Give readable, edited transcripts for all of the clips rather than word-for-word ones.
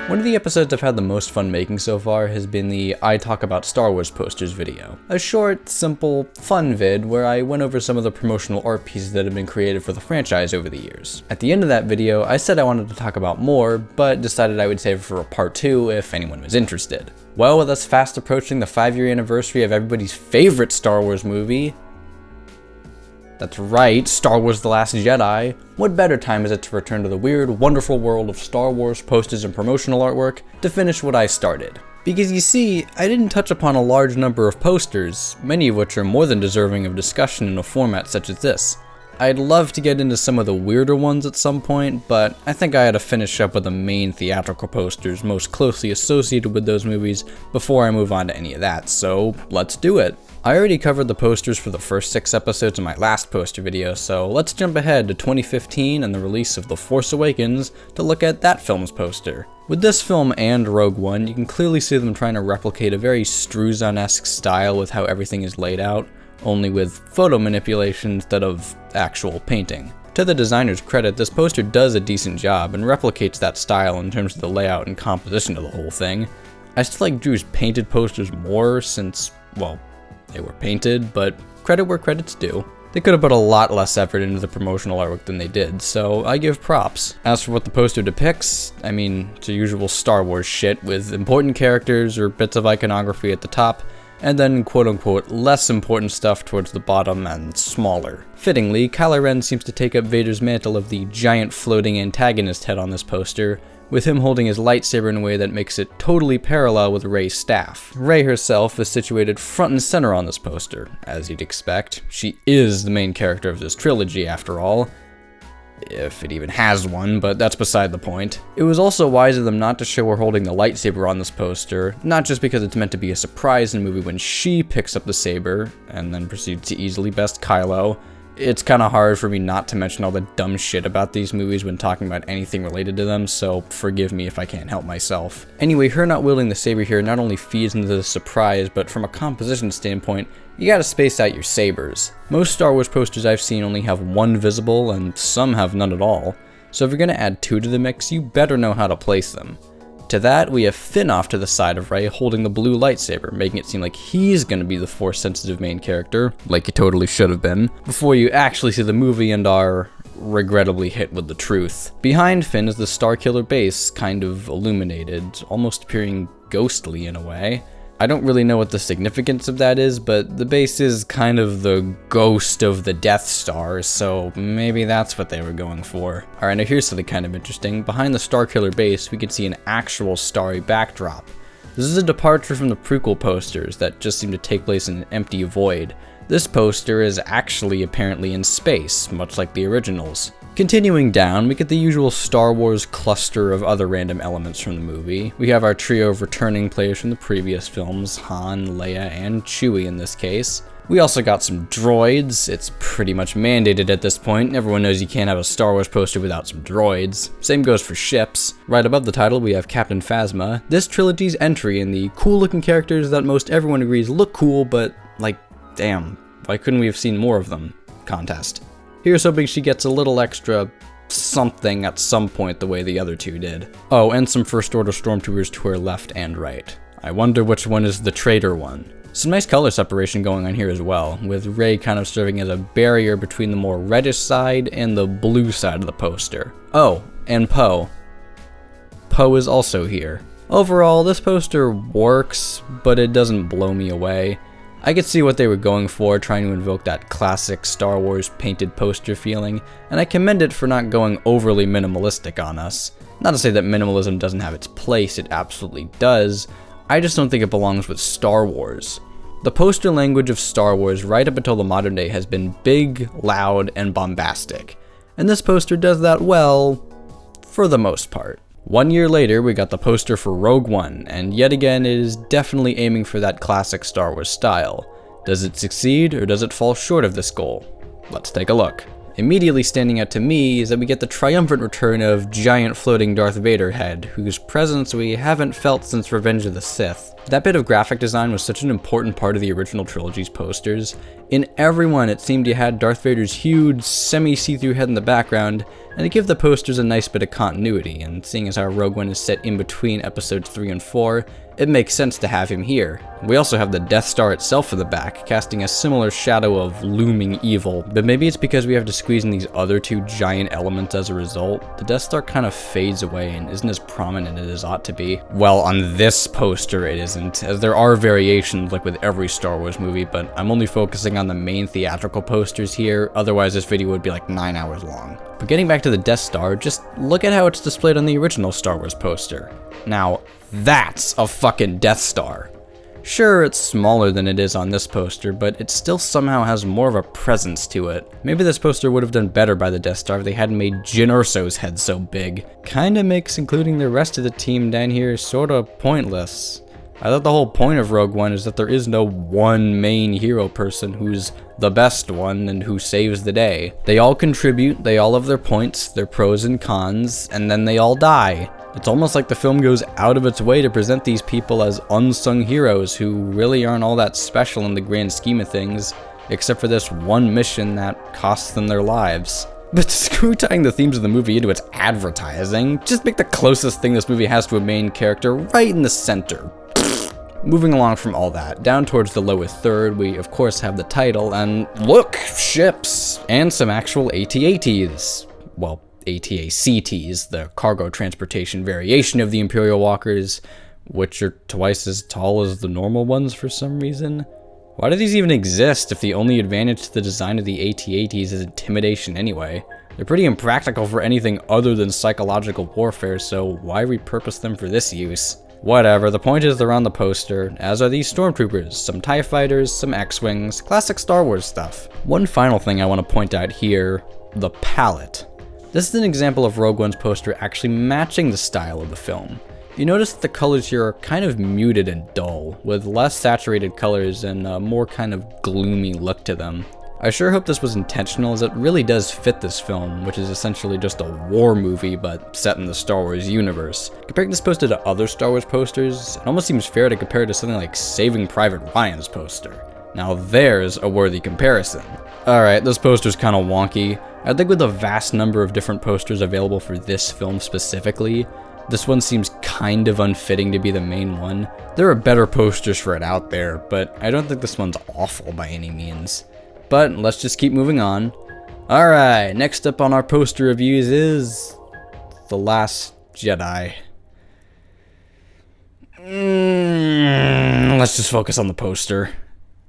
One of the episodes I've had the most fun making so far has been the I Talk About Star Wars posters video. A short, simple, fun vid where I went over some of the promotional art pieces that have been created for the franchise over the years. At the end of that video, I said I wanted to talk about more, but decided I would save it for a part 2 if anyone was interested. Well, with us fast approaching the 5-year anniversary of everybody's favorite Star Wars movie, that's right, Star Wars The Last Jedi, what better time is it to return to the weird, wonderful world of Star Wars posters and promotional artwork to finish what I started. Because you see, I didn't touch upon a large number of posters, many of which are more than deserving of discussion in a format such as this. I'd love to get into some of the weirder ones at some point, but I think I had to finish up with the main theatrical posters most closely associated with those movies before I move on to any of that, so let's do it. I already covered the posters for the first 6 episodes in my last poster video, so let's jump ahead to 2015 and the release of The Force Awakens to look at that film's poster. With this film and Rogue One, you can clearly see them trying to replicate a very Struzan-esque style with how everything is laid out, only with photo manipulation instead of actual painting. To the designer's credit, this poster does a decent job and replicates that style in terms of the layout and composition of the whole thing. I still like Drew's painted posters more since, well, they were painted, but credit where credit's due. They could have put a lot less effort into the promotional artwork than they did, so I give props. As for what the poster depicts, I mean, it's the usual Star Wars shit with important characters or bits of iconography at the top, and then quote-unquote less important stuff towards the bottom and smaller. Fittingly, Kylo Ren seems to take up Vader's mantle of the giant floating antagonist head on this poster, with him holding his lightsaber in a way that makes it totally parallel with Rey's staff. Rey herself is situated front and center on this poster, as you'd expect. She is the main character of this trilogy after all. If it even has one, but that's beside the point. It was also wise of them not to show her holding the lightsaber on this poster, not just because it's meant to be a surprise in the movie when she picks up the saber, and then proceeds to easily best Kylo. It's kinda hard for me not to mention all the dumb shit about these movies when talking about anything related to them, so forgive me if I can't help myself. Anyway, her not wielding the saber here not only feeds into the surprise, but from a composition standpoint, you gotta space out your sabers. Most Star Wars posters I've seen only have one visible, and some have none at all, so if you're gonna add 2 to the mix, you better know how to place them. To that, we have Finn off to the side of Rey holding the blue lightsaber, making it seem like he's gonna be the Force-sensitive main character, like he totally should have been, before you actually see the movie and are regrettably hit with the truth. Behind Finn is the Starkiller base, kind of illuminated, almost appearing ghostly in a way. I don't really know what the significance of that is, but the base is kind of the ghost of the Death Star, so maybe that's what they were going for. Alright, now here's something kind of interesting. Behind the Starkiller base, we can see an actual starry backdrop. This is a departure from the prequel posters that just seem to take place in an empty void. This poster is actually apparently in space, much like the originals. Continuing down, we get the usual Star Wars cluster of other random elements from the movie. We have our trio of returning players from the previous films, Han, Leia, and Chewie in this case. We also got some droids. It's pretty much mandated at this point. Everyone knows you can't have a Star Wars poster without some droids. Same goes for ships. Right above the title, we have Captain Phasma, this trilogy's entry in the cool-looking characters that most everyone agrees look cool, but, like, damn, why couldn't we have seen more of them? Contest. Here's hoping she gets a little extra something at some point the way the other 2 did. Oh, and some First Order Stormtroopers to her left and right. I wonder which one is the traitor one. Some nice color separation going on here as well, with Rey kind of serving as a barrier between the more reddish side and the blue side of the poster. Oh, and Poe. Poe is also here. Overall, this poster works, but it doesn't blow me away. I could see what they were going for, trying to invoke that classic Star Wars painted poster feeling, and I commend it for not going overly minimalistic on us. Not to say that minimalism doesn't have its place, it absolutely does. I just don't think it belongs with Star Wars. The poster language of Star Wars right up until the modern day has been big, loud, and bombastic. And this poster does that well, for the most part. 1 year later, we got the poster for Rogue One, and yet again it is definitely aiming for that classic Star Wars style. Does it succeed, or does it fall short of this goal? Let's take a look. Immediately standing out to me is that we get the triumphant return of giant floating Darth Vader head, whose presence we haven't felt since Revenge of the Sith. That bit of graphic design was such an important part of the original trilogy's posters. In every one, it seemed you had Darth Vader's huge, semi-see-through head in the background, and to give the posters a nice bit of continuity, and seeing as how Rogue One is set in between episodes 3 and 4, it makes sense to have him here. We also have the Death Star itself in the back, casting a similar shadow of looming evil, but maybe it's because we have to squeeze in these other two giant elements as a result. The Death Star kind of fades away and isn't as prominent as it ought to be. Well, on this poster it isn't, as there are variations like with every Star Wars movie, but I'm only focusing on the main theatrical posters here, otherwise this video would be like 9 hours long. But getting back to the Death Star, just look at how it's displayed on the original Star Wars poster. Now, that's a fucking Death Star. Sure, it's smaller than it is on this poster, but it still somehow has more of a presence to it. Maybe this poster would have done better by the Death Star if they hadn't made Jyn Erso's head so big. Kinda makes including the rest of the team down here sorta pointless. I thought the whole point of Rogue One is that there is no one main hero person who's the best one and who saves the day. They all contribute, they all have their points, their pros and cons, and then they all die. It's almost like the film goes out of its way to present these people as unsung heroes who really aren't all that special in the grand scheme of things, except for this one mission that costs them their lives. But screw tying the themes of the movie into its advertising, just make the closest thing this movie has to a main character right in the center. Moving along from all that, down towards the lower third, we of course have the title, and look, ships, and some actual AT-ATs. Well, AT-ACTs, the cargo transportation variation of the Imperial Walkers, which are twice as tall as the normal ones for some reason. Why do these even exist if the only advantage to the design of the AT-ATs is intimidation anyway? They're pretty impractical for anything other than psychological warfare, so why repurpose them for this use? Whatever, the point is they're on the poster, as are these stormtroopers, some TIE fighters, some X-Wings, classic Star Wars stuff. One final thing I want to point out here, the palette. This is an example of Rogue One's poster actually matching the style of the film. You notice that the colors here are kind of muted and dull, with less saturated colors and a more kind of gloomy look to them. I sure hope this was intentional, as it really does fit this film, which is essentially just a war movie but set in the Star Wars universe. Comparing this poster to other Star Wars posters, it almost seems fair to compare it to something like Saving Private Ryan's poster. Now there's a worthy comparison. Alright, this poster's kinda wonky. I think with the vast number of different posters available for this film specifically, this one seems kind of unfitting to be the main one. There are better posters for it out there, but I don't think this one's awful by any means. But let's just keep moving on. Alright, next up on our poster reviews is The Last Jedi. Let's just focus on the poster.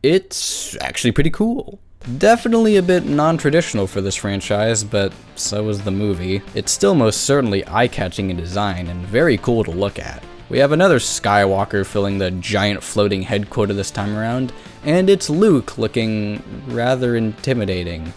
It's actually pretty cool. Definitely a bit non-traditional for this franchise, but so is the movie. It's still most certainly eye-catching in design and very cool to look at. We have another Skywalker filling the giant floating head quota this time around, and it's Luke looking rather intimidating,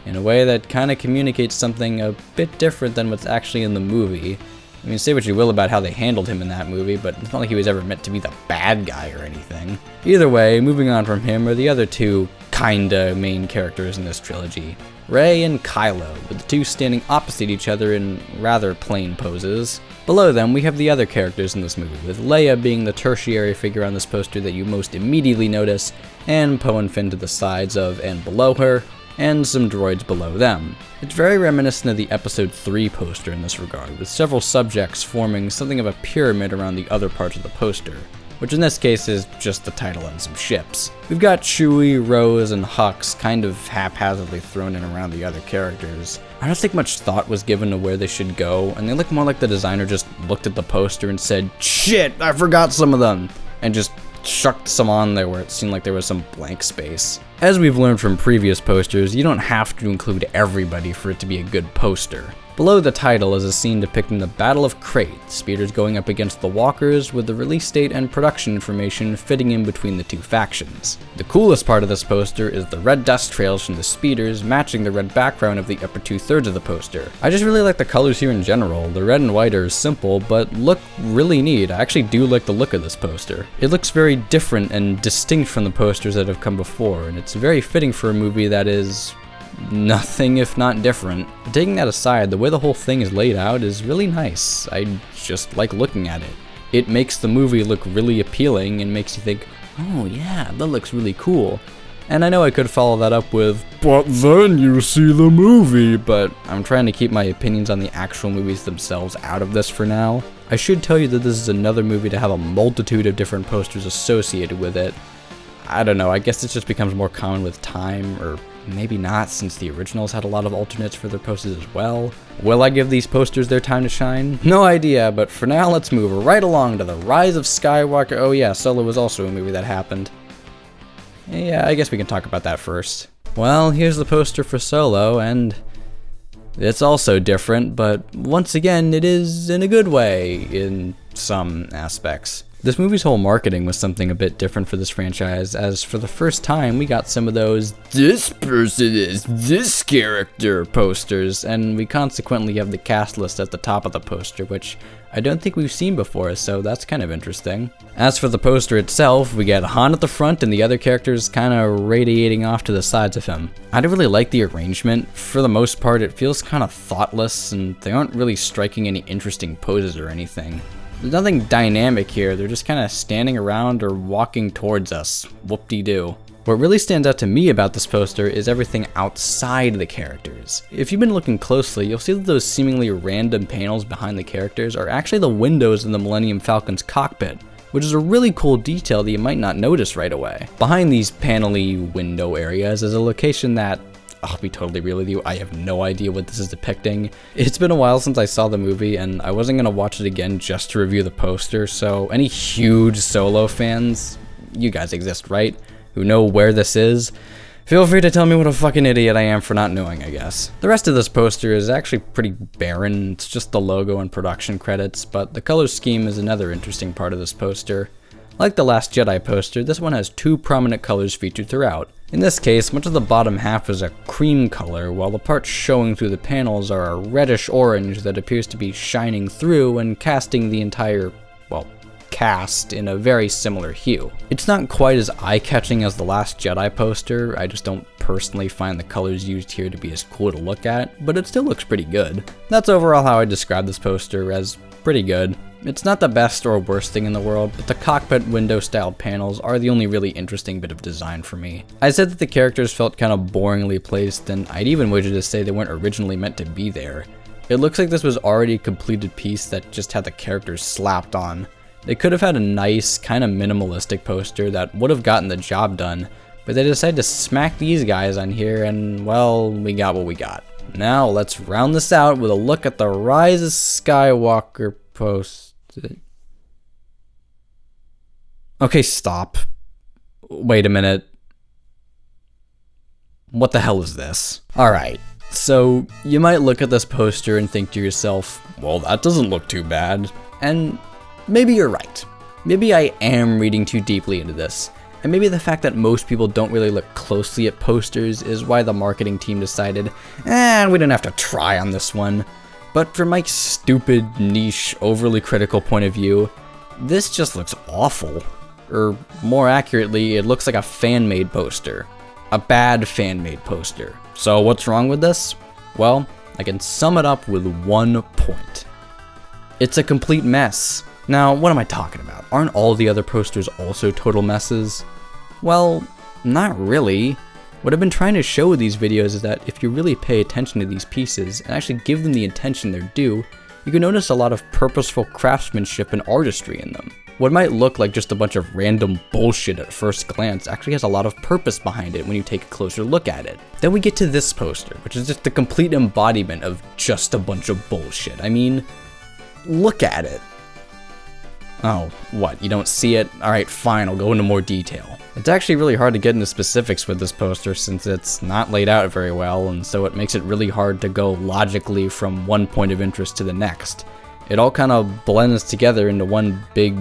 in a way that kind of communicates something a bit different than what's actually in the movie. I mean, say what you will about how they handled him in that movie, but it's not like he was ever meant to be the bad guy or anything. Either way, moving on from him are the other two kinda main characters in this trilogy, Rey and Kylo, with the two standing opposite each other in rather plain poses. Below them, we have the other characters in this movie, with Leia being the tertiary figure on this poster that you most immediately notice, and Poe and Finn to the sides of and below her, and some droids below them. It's very reminiscent of the Episode 3 poster in this regard, with several subjects forming something of a pyramid around the other parts of the poster, which in this case is just the title and some ships. We've got Chewie, Rose, and Hux kind of haphazardly thrown in around the other characters. I don't think much thought was given to where they should go, and they look more like the designer just looked at the poster and said, "Shit, I forgot some of them," and just chucked some on there where it seemed like there was some blank space. As we've learned from previous posters, you don't have to include everybody for it to be a good poster. Below the title is a scene depicting the Battle of Crait, speeders going up against the Walkers, with the release date and production information fitting in between the two factions. The coolest part of this poster is the red dust trails from the speeders matching the red background of the upper 2/3 of the poster. I just really like the colors here in general. The red and white are simple, but look really neat. I actually do like the look of this poster. It looks very different and distinct from the posters that have come before, and it's very fitting for a movie that is nothing if not different. Taking that aside, the way the whole thing is laid out is really nice. I just like looking at it. It makes the movie look really appealing and makes you think, oh yeah, that looks really cool. And I know I could follow that up with, but then you see the movie, but I'm trying to keep my opinions on the actual movies themselves out of this for now. I should tell you that this is another movie to have a multitude of different posters associated with it. I don't know, I guess it just becomes more common with time, or maybe not, since the originals had a lot of alternates for their posters as well. Will I give these posters their time to shine? No idea, but for now, let's move right along to The Rise of Skywalker. Oh yeah, Solo was also a movie that happened. Yeah, I guess we can talk about that first. Well, here's the poster for Solo, and it's also different, but once again, it is in a good way in some aspects. This movie's whole marketing was something a bit different for this franchise, as for the first time, we got some of those "this person is this character" posters, and we consequently have the cast list at the top of the poster, which I don't think we've seen before, so that's kind of interesting. As for the poster itself, we get Han at the front and the other characters kind of radiating off to the sides of him. I don't really like the arrangement. For the most part, it feels kind of thoughtless, and they aren't really striking any interesting poses or anything. There's nothing dynamic here, they're just kind of standing around or walking towards us. Whoop-de-doo. What really stands out to me about this poster is everything outside the characters. If you've been looking closely, you'll see that those seemingly random panels behind the characters are actually the windows in the Millennium Falcon's cockpit, which is a really cool detail that you might not notice right away. Behind these panel-y window areas is a location that, I'll be totally real with you, I have no idea what this is depicting. It's been a while since I saw the movie, and I wasn't gonna watch it again just to review the poster, so any huge Solo fans, you guys exist, right? Who know where this is? Feel free to tell me what a fucking idiot I am for not knowing, I guess. The rest of this poster is actually pretty barren, it's just the logo and production credits, but the color scheme is another interesting part of this poster. Like the Last Jedi poster, this one has two prominent colors featured throughout. In this case, much of the bottom half is a cream color, while the parts showing through the panels are a reddish orange that appears to be shining through and casting the entire, well, cast in a very similar hue. It's not quite as eye-catching as the Last Jedi poster, I just don't personally find the colors used here to be as cool to look at, but it still looks pretty good. That's overall how I describe this poster, as pretty good. It's not the best or worst thing in the world, but the cockpit window-styled panels are the only really interesting bit of design for me. I said that the characters felt kind of boringly placed, and I'd even wager to say they weren't originally meant to be there. It looks like this was already a completed piece that just had the characters slapped on. They could have had a nice, kind of minimalistic poster that would have gotten the job done, but they decided to smack these guys on here, and well, we got what we got. Now let's round this out with a look at the Rise of Skywalker poster. Okay, stop. Wait a minute. What the hell is this? Alright, so you might look at this poster and think to yourself, well, that doesn't look too bad. And maybe you're right. Maybe I am reading too deeply into this. And maybe the fact that most people don't really look closely at posters is why the marketing team decided, we don't have to try on this one. But from my stupid, niche, overly critical point of view, this just looks awful. Or more accurately, it looks like a fan-made poster. A bad fan-made poster. So what's wrong with this? Well, I can sum it up with one point. It's a complete mess. Now, what am I talking about? Aren't all the other posters also total messes? Well, not really. What I've been trying to show with these videos is that if you really pay attention to these pieces and actually give them the attention they're due, you can notice a lot of purposeful craftsmanship and artistry in them. What might look like just a bunch of random bullshit at first glance actually has a lot of purpose behind it when you take a closer look at it. Then we get to this poster, which is just the complete embodiment of just a bunch of bullshit. I mean, look at it. Oh, what, you don't see it? Alright, fine, I'll go into more detail. It's actually really hard to get into specifics with this poster since it's not laid out very well, and so it makes it really hard to go logically from one point of interest to the next. It all kind of blends together into one big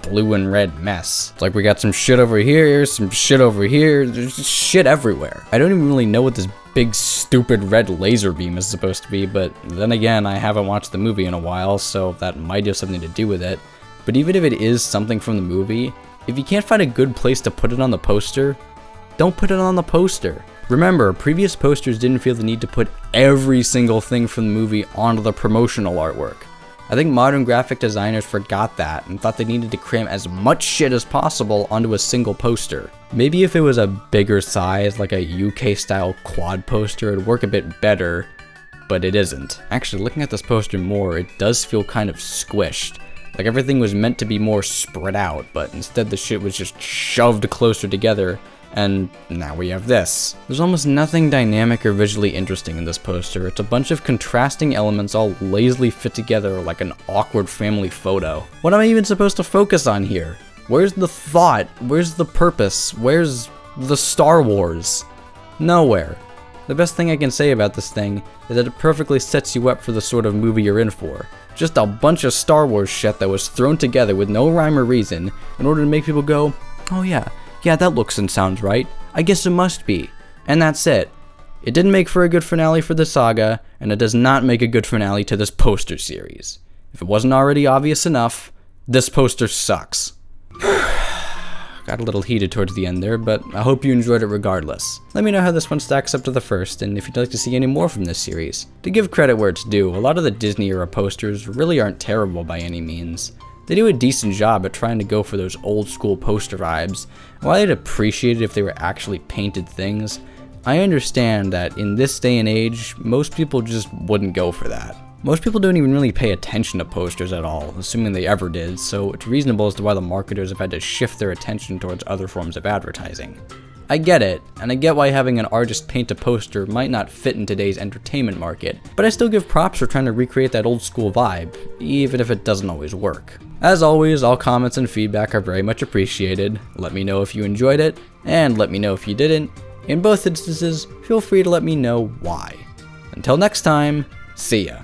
blue and red mess. It's like we got some shit over here, some shit over here, there's just shit everywhere. I don't even really know what this big stupid red laser beam is supposed to be, but then again, I haven't watched the movie in a while, so that might have something to do with it. But even if it is something from the movie, if you can't find a good place to put it on the poster, don't put it on the poster. Remember, previous posters didn't feel the need to put every single thing from the movie onto the promotional artwork. I think modern graphic designers forgot that and thought they needed to cram as much shit as possible onto a single poster. Maybe if it was a bigger size, like a UK style quad poster, it'd work a bit better, but it isn't. Actually, looking at this poster more, it does feel kind of squished. Like everything was meant to be more spread out, but instead the shit was just shoved closer together, and now we have this. There's almost nothing dynamic or visually interesting in this poster. It's a bunch of contrasting elements all lazily fit together like an awkward family photo. What am I even supposed to focus on here? Where's the thought? Where's the purpose? Where's the Star Wars? Nowhere. The best thing I can say about this thing is that it perfectly sets you up for the sort of movie you're in for. Just a bunch of Star Wars shit that was thrown together with no rhyme or reason in order to make people go, oh yeah, that looks and sounds right. I guess it must be. And that's it. It didn't make for a good finale for the saga, and it does not make a good finale to this poster series. If it wasn't already obvious enough, this poster sucks. Got a little heated towards the end there, but I hope you enjoyed it regardless. Let me know how this one stacks up to the first, and if you'd like to see any more from this series. To give credit where it's due, a lot of the Disney era posters really aren't terrible by any means. They do a decent job at trying to go for those old school poster vibes. While I'd appreciate it if they were actually painted things, I understand that in this day and age, most people just wouldn't go for that. Most people don't even really pay attention to posters at all, assuming they ever did, so it's reasonable as to why the marketers have had to shift their attention towards other forms of advertising. I get it, and I get why having an artist paint a poster might not fit in today's entertainment market, but I still give props for trying to recreate that old school vibe, even if it doesn't always work. As always, all comments and feedback are very much appreciated. Let me know if you enjoyed it, and let me know if you didn't. In both instances, feel free to let me know why. Until next time, see ya.